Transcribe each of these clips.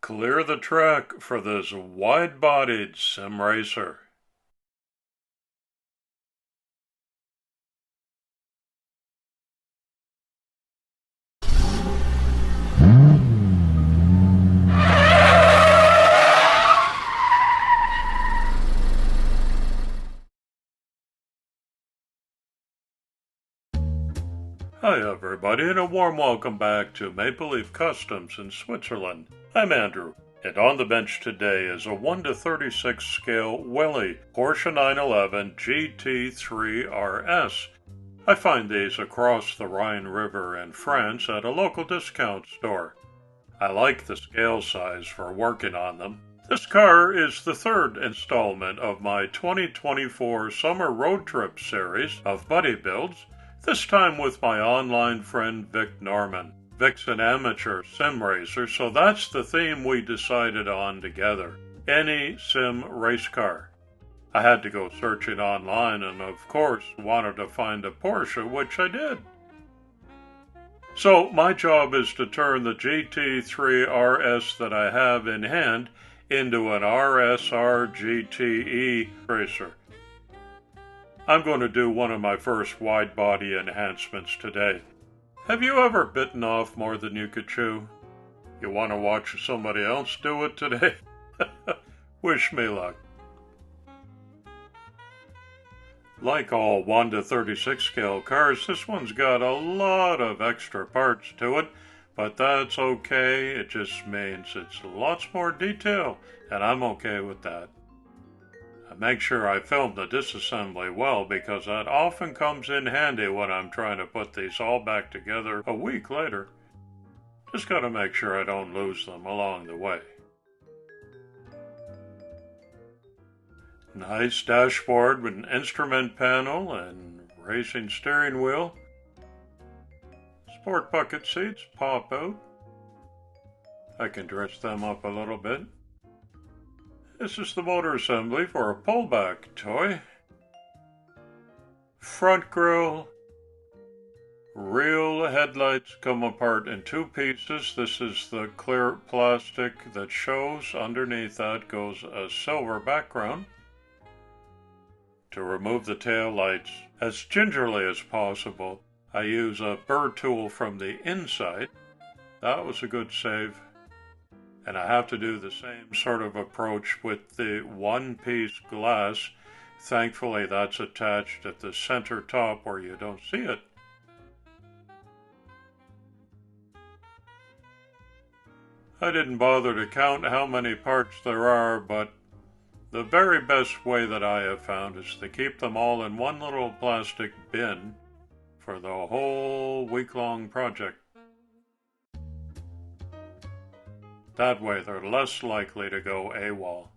Clear the track for this wide-bodied sim racer. Hi everybody, and a warm welcome back to Maple Leaf Customs in Switzerland. I'm Andrew, and on the bench today is a 1:36 scale Welly Porsche 911 GT3 RS. I find these across the Rhine River in France at a local discount store. I like the scale size for working on them. This car is the third installment of my 2024 Summer Road Trip series of buddy builds, this time with my online friend Vic Norman. Vic's an amateur sim racer, so that's the theme we decided on together. Any sim race car. I had to go searching online and of course wanted to find a Porsche, which I did. So my job is to turn the GT3 RS that I have in hand into an RSR GTE racer. I'm going to do one of my first wide-body enhancements today. Have you ever bitten off more than you could chew? You want to watch somebody else do it today? Wish me luck. Like all 1:36 scale cars, this one's got a lot of extra parts to it, but that's okay. It just means it's lots more detail, and I'm okay with that. I make sure I film the disassembly well because that often comes in handy when I'm trying to put these all back together a week later. Just gotta make sure I don't lose them along the way. Nice dashboard with an instrument panel and racing steering wheel. Sport bucket seats pop out. I can dress them up a little bit. This is the motor assembly for a pullback toy. Front grille. Real headlights come apart in two pieces. This is the clear plastic that shows. Underneath that goes a silver background. To remove the tail lights as gingerly as possible, I use a burr tool from the inside. That was a good save. And I have to do the same sort of approach with the one-piece glass. Thankfully, that's attached at the center top where you don't see it. I didn't bother to count how many parts there are, but the very best way that I have found is to keep them all in one little plastic bin for the whole week-long project. That way they're less likely to go AWOL.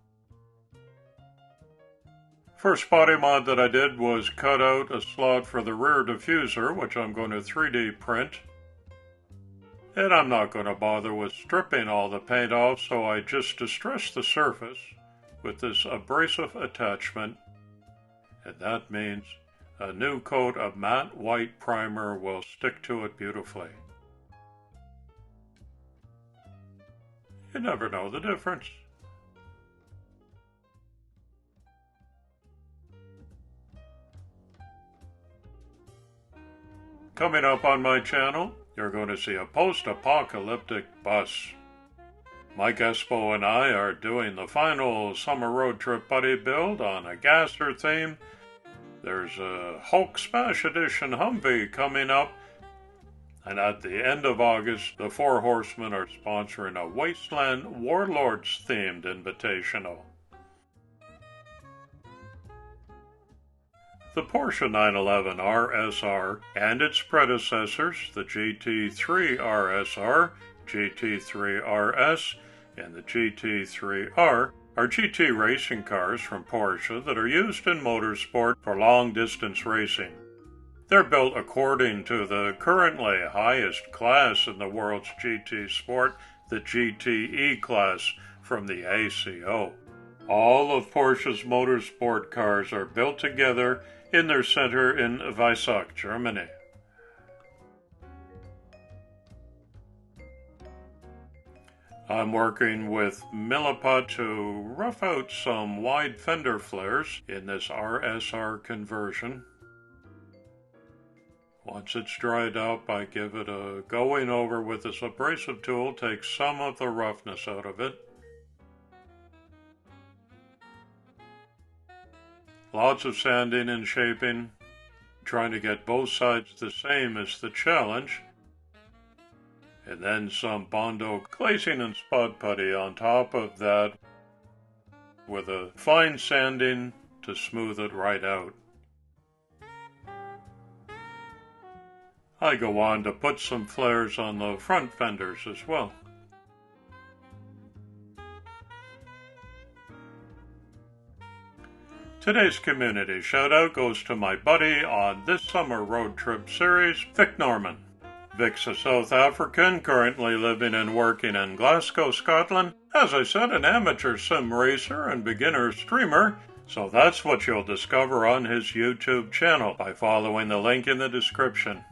First body mod that I did was cut out a slot for the rear diffuser, which I'm going to 3D print. And I'm not going to bother with stripping all the paint off, so I just distress the surface with this abrasive attachment, and that means a new coat of matte white primer will stick to it beautifully. You never know the difference. Coming up on my channel, you're going to see a post-apocalyptic bus. Mike Espo and I are doing the final summer road trip buddy build on a gasser theme. There's a Hulk Smash Edition Humvee coming up. And at the end of August, the Four Horsemen are sponsoring a Wasteland Warlords themed invitational. The Porsche 911 RSR and its predecessors, the GT3 RSR, GT3 RS, and the GT3R, are GT racing cars from Porsche that are used in motorsport for long-distance racing. They're built according to the currently highest class in the world's GT sport, the GTE class from the ACO. All of Porsche's motorsport cars are built together in their center in Weissach, Germany. I'm working with Milliput to rough out some wide fender flares in this RSR conversion. Once it's dried up, I give it a going over with this abrasive tool, take some of the roughness out of it. Lots of sanding and shaping. Trying to get both sides the same is the challenge. And then some Bondo glazing and spot putty on top of that with a fine sanding to smooth it right out. I go on to put some flares on the front fenders as well. Today's community shoutout goes to my buddy on this summer road trip series, Vic Norman. Vic's a South African, currently living and working in Glasgow, Scotland. As I said, an amateur sim racer and beginner streamer, so that's what you'll discover on his YouTube channel by following the link in the description.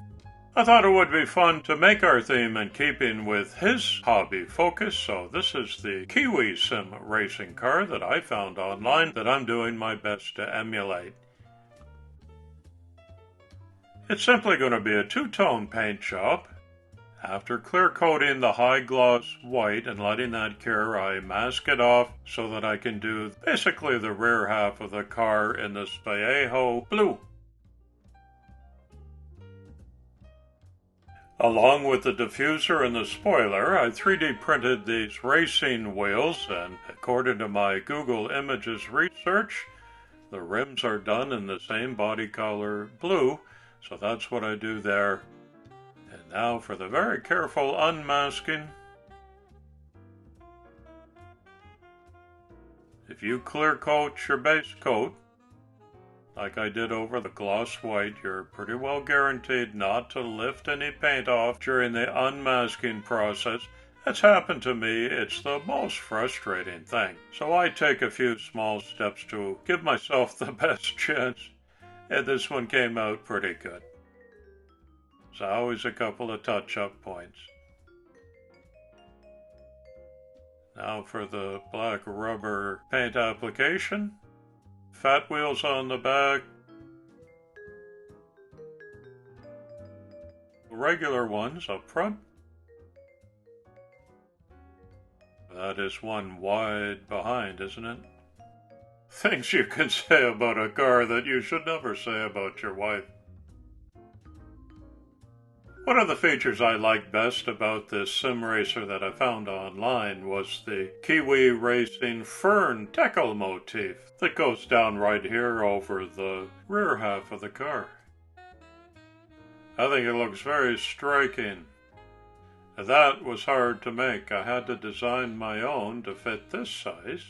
I thought it would be fun to make our theme in keeping with his hobby focus, so this is the Kiwi SIM racing car that I found online that I'm doing my best to emulate. It's simply going to be a two-tone paint job. After clear coating the high gloss white and letting that cure, I mask it off so that I can do basically the rear half of the car in this Vallejo blue. Along with the diffuser and the spoiler, I 3D printed these racing wheels, and according to my Google Images research, the rims are done in the same body color blue, so that's what I do there. And now for the very careful unmasking. If you clear coat your base coat, like I did over the gloss white, you're pretty well guaranteed not to lift any paint off during the unmasking process. That's happened to me. It's the most frustrating thing. So I take a few small steps to give myself the best chance, and this one came out pretty good. There's always a couple of touch-up points. Now for the black rubber paint application. Fat wheels on the back. Regular ones up front. That is one wide behind, isn't it? Things you can say about a car that you should never say about your wife. One of the features I liked best about this sim racer that I found online was the Kiwi Racing fern decal motif that goes down right here over the rear half of the car. I think it looks very striking. That was hard to make. I had to design my own to fit this size.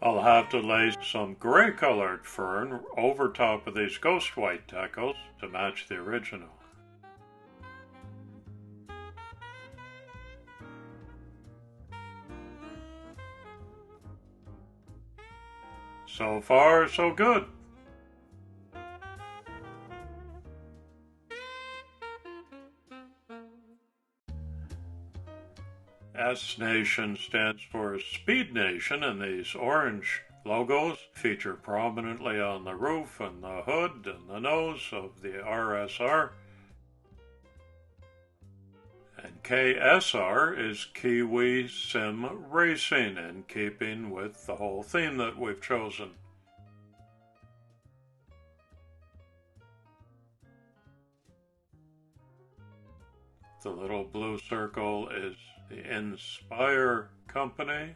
I'll have to lay some gray-colored fern over top of these ghost white decals to match the original. So far, so good. S Nation stands for Speed Nation, and these orange logos feature prominently on the roof and the hood and the nose of the RSR. And KSR is Kiwi SIM Racing, in keeping with the whole theme that we've chosen. The little blue circle is the Inspire company.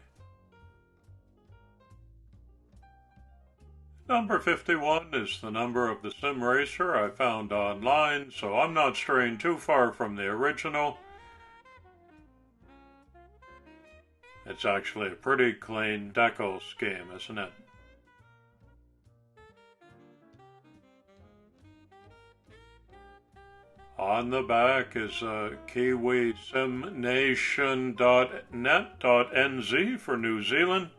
Number 51 is the number of the sim racer I found online, so I'm not straying too far from the original. It's actually a pretty clean decal scheme, isn't it? On the back is kiwisimnation.net.nz for New Zealand.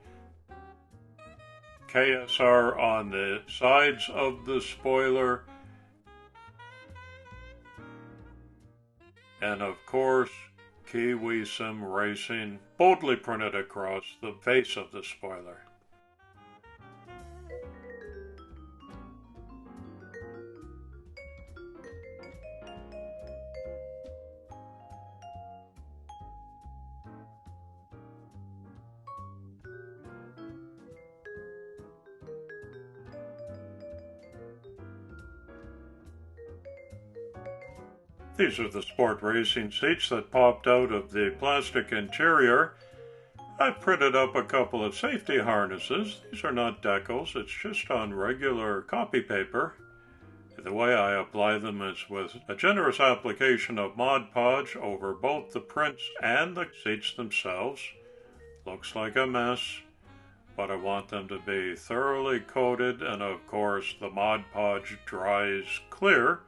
KSR on the sides of the spoiler, and of course Kiwi SIM Racing boldly printed across the face of the spoiler. These are the sport racing seats that popped out of the plastic interior. I printed up a couple of safety harnesses. These are not decals, it's just on regular copy paper. The way I apply them is with a generous application of Mod Podge over both the prints and the seats themselves. Looks like a mess, but I want them to be thoroughly coated, and of course the Mod Podge dries clear.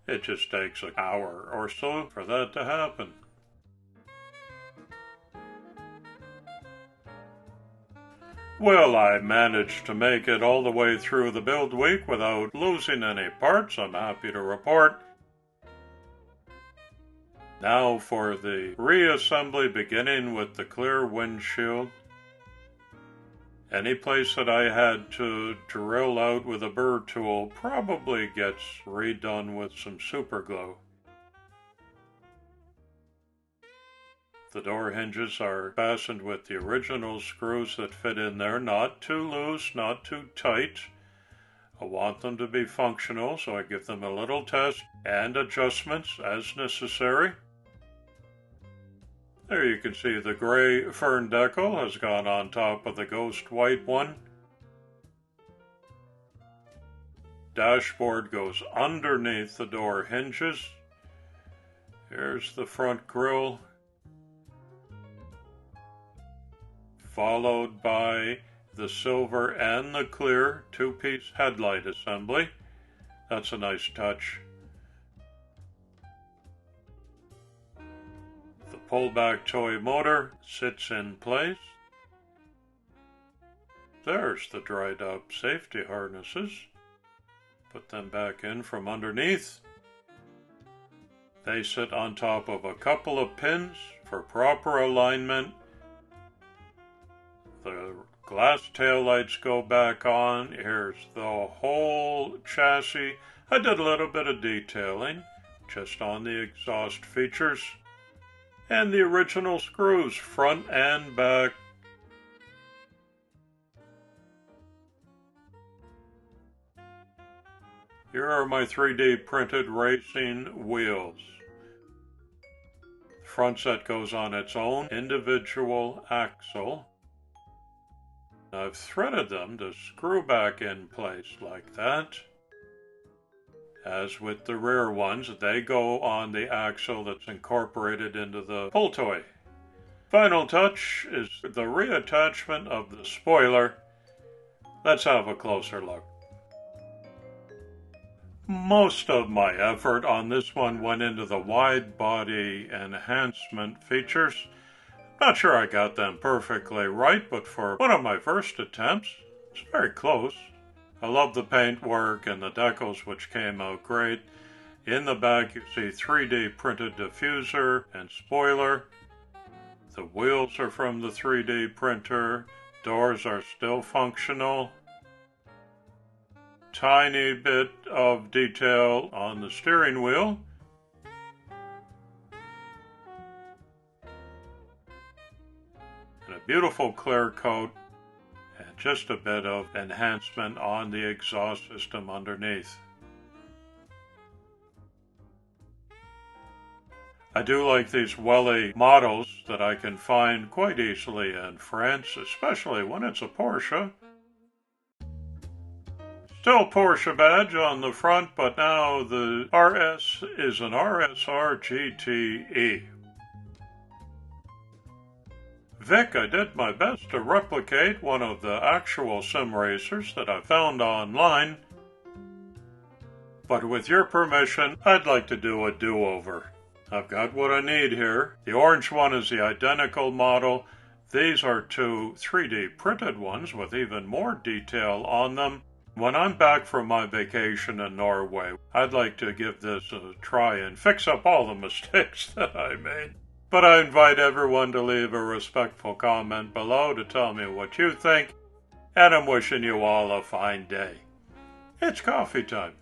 It just takes an hour or so for that to happen. Well, I managed to make it all the way through the build week without losing any parts, I'm happy to report. Now for the reassembly, beginning with the clear windshield. Any place that I had to drill out with a burr tool probably gets redone with some super glue. The door hinges are fastened with the original screws that fit in there, not too loose, not too tight. I want them to be functional, so I give them a little test and adjustments as necessary. There you can see the gray fern decal has gone on top of the ghost white one. Dashboard goes underneath the door hinges. Here's the front grille, followed by the silver and the clear two-piece headlight assembly. That's a nice touch. The pullback toy motor sits in place. There's the dried up safety harnesses. Put them back in from underneath. They sit on top of a couple of pins for proper alignment. The glass taillights go back on. Here's the whole chassis. I did a little bit of detailing just on the exhaust features. And the original screws, front and back. Here are my 3D printed racing wheels. The front set goes on its own individual axle. I've threaded them to screw back in place like that. As with the rear ones, they go on the axle that's incorporated into the pull toy. Final touch is the reattachment of the spoiler. Let's have a closer look. Most of my effort on this one went into the wide body enhancement features. Not sure I got them perfectly right, but for one of my first attempts, it's very close. I love the paintwork and the decals, which came out great. In the back you see 3D printed diffuser and spoiler. The wheels are from the 3D printer. Doors are still functional. Tiny bit of detail on the steering wheel. And a beautiful clear coat. And just a bit of enhancement on the exhaust system underneath. I do like these Welly models that I can find quite easily in France, especially when it's a Porsche. Still Porsche badge on the front, but now the RS is an RSR GTE. Vic, I did my best to replicate one of the actual sim racers that I found online, but with your permission, I'd like to do a do-over. I've got what I need here. The orange one is the identical model. These are two 3D printed ones with even more detail on them. When I'm back from my vacation in Norway, I'd like to give this a try and fix up all the mistakes that I made. But I invite everyone to leave a respectful comment below to tell me what you think, and I'm wishing you all a fine day. It's coffee time.